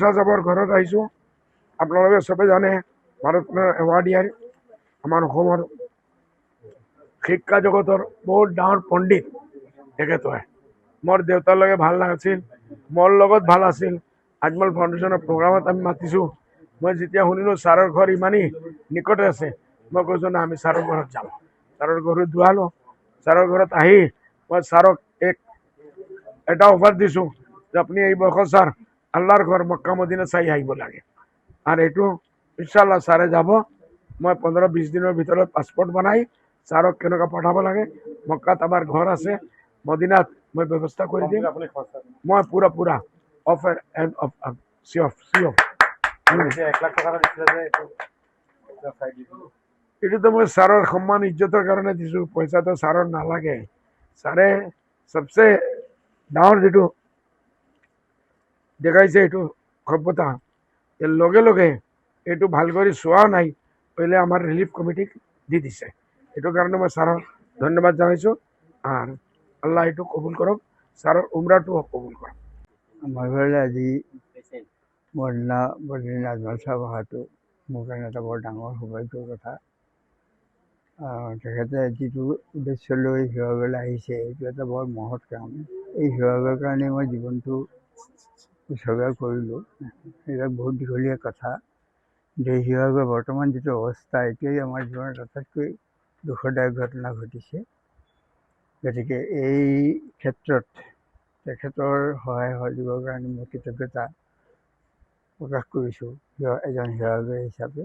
যাবৰ ঘৰত আহিছোঁ। আপোনালোকে চবে জানে ভাৰতৰত্ন এৱাৰ্ডিয়াৰ আমাৰ অসমৰ শিক্ষা জগতৰ বহুত ডাঙৰ পণ্ডিত তেখেত হয়। মোৰ দেউতাৰ লগে ভাল নাছিল, মোৰ লগত ভাল আছিল। আজমল ফাউণ্ডেশ্যনৰ প্ৰগ্ৰামত আমি মাতিছোঁ। মই যেতিয়া শুনিলোঁ ছাৰৰ ঘৰ ইমানেই নিকটে আছে, মই কৈছোঁ না আমি ছাৰৰ ঘৰত যাম। ছাৰৰ ঘৰত যোৱালোঁ। ছাৰৰ ঘৰত আহি মই ছাৰক এটা অফাৰ দিছোঁ যে আপুনি এই বয়সত ছাৰ আল্লাহৰ ঘৰ মক্কা মদিনা চাই আহিব লাগে। আৰু এইটো ইনশাল্লাহ ছাৰে যাব। মই 15-20 দিনৰ ভিতৰত পাছপৰ্ট বনাই ছাৰক কেনেকৈ পঠাব লাগে, মক্কাত আমাৰ ঘৰ আছে, মদিনাত মই ব্যৱস্থা কৰি দিম। মই পুৰা of and of C off এইটোতো মই ছাৰৰ সন্মান ইজ্জতৰ কাৰণে দিছোঁ, পইচাটো ছাৰৰ নালাগে। ছাৰে চবচে ডাঙৰ যিটো দেখাইছে এইটো সভ্যতা, লগে লগে এইটো ভাল কৰি চোৱা নাই, পहिले আমাৰ ৰিলিফ কমিটিক দি দিছে। এইটো কাৰণে মই ছাৰক ধন্যবাদ জনাইছোঁ। আৰু আল্লাহ এইটো কবুল কৰক, ছাৰৰ উমৰাটো কবুল কৰক। আমাৰ ঘৰলৈ আজি বৰদিনা আজমল চাহাব অহাটো মোৰ কাৰণে এটা বৰ ডাঙৰ সৌভাগ্যৰ কথা। তেখেতে যিটো উদ্দেশ্য লৈ শিৱসাগৰলৈ আহিছে এইটো এটা বৰ মহৎ কাম। এই শিৱসাগৰৰ কাৰণে মই জীৱনটো উৎসৰ্গা কৰিলোঁ। এইবিলাক বহুত দীঘলীয়া কথা। যে শিৱসাগৰৰ বৰ্তমান যিটো অৱস্থা, এইটোৱেই আমাৰ জীৱনত আটাইতকৈ দুখদায়ক ঘটনা ঘটিছে। গতিকে এই ক্ষেত্ৰত তেখেতৰ সহায় সহযোগৰ কাৰণে মই কৃতজ্ঞতা প্ৰকাশ কৰিছোঁ এজন শিৱসাগৰী হিচাপে।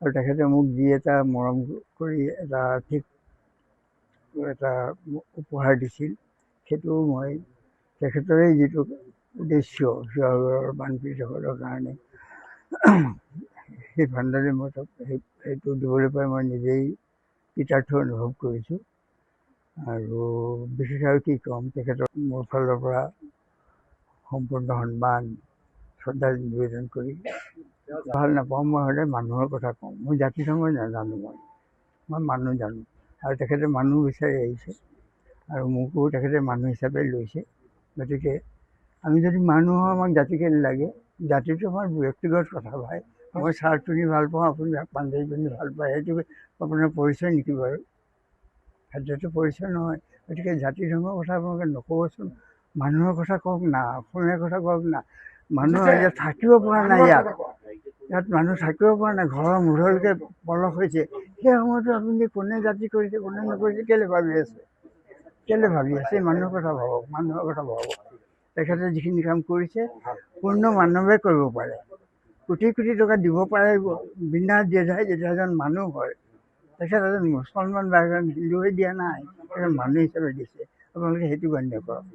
আৰু তেখেতে মোক যি এটা মৰম কৰি এটা উপহাৰ দিছিল, সেইটো মই তেখেতৰে যিটো উদ্দেশ্য শিৱসাগৰৰ বানপীড়িতসকলৰ কাৰণে, সেই ভাণ্ডাৰে মই সেইটো দিবলৈ পাই মই নিজেই কৃতাৰ্থ অনুভৱ কৰিছোঁ। আৰু বিশেষ আৰু কি ক'ম, তেখেতক মোৰ ফালৰ পৰা সম্পূৰ্ণ সন্মান শ্ৰদ্ধা নিবেদন কৰি ভাল নাপাওঁ। মই সদায় মানুহৰ কথা কওঁ, মই জাতি ধৰ্ম নাজানো, মই মানুহ জানো। আৰু তেখেতে মানুহ বিচাৰি আহিছে আৰু মোকো তেখেতে মানুহ হিচাপে লৈছে। গতিকে আমি যদি মানুহ হওঁ, আমাক জাতি কেলৈ লাগে? জাতিটো আমাৰ ব্যক্তিগত কথা ভাই। মই চাৰ্ট পিন্ধি ভাল পাওঁ, আপুনি পাঞ্জাবী পিন্ধি ভাল পায়, সেইটো আপোনাৰ পৰিচয় নেকি বাৰু? খাদ্যটো পৰিচয় নহয়। গতিকে জাতি ধৰ্মৰ কথা আপোনালোকে নক'বচোন, মানুহৰ কথা কওক না, অসমীয়াৰ কথা কওক না। মানুহ ইয়াত থাকিব পৰা নাই, ইয়াত মানুহ থাকিব পৰা নাই, ঘৰৰ মূধলকৈ পলস হৈছে। সেই সময়তো আপুনি কোনে জাতি কৰিছে কোনে নকৰিছে কেলৈ ভাবি আছে? মানুহৰ কথা ভাবক, মানুহৰ কথা ভাবক। তেখেতে যিখিনি কাম কৰিছে পূৰ্ণ মানৱে কৰিব পাৰে। কোটি কোটি টকা দিব পাৰে বিনা দ্বিধাই যেতিয়া এজন মানুহ হয়। তেখেত এজন মুছলমান বা এজন হিন্দুৱে দিয়া নাই, এজন মানুহ হিচাপে দিছে। আপোনালোকে সেইটো গণ্য কৰক।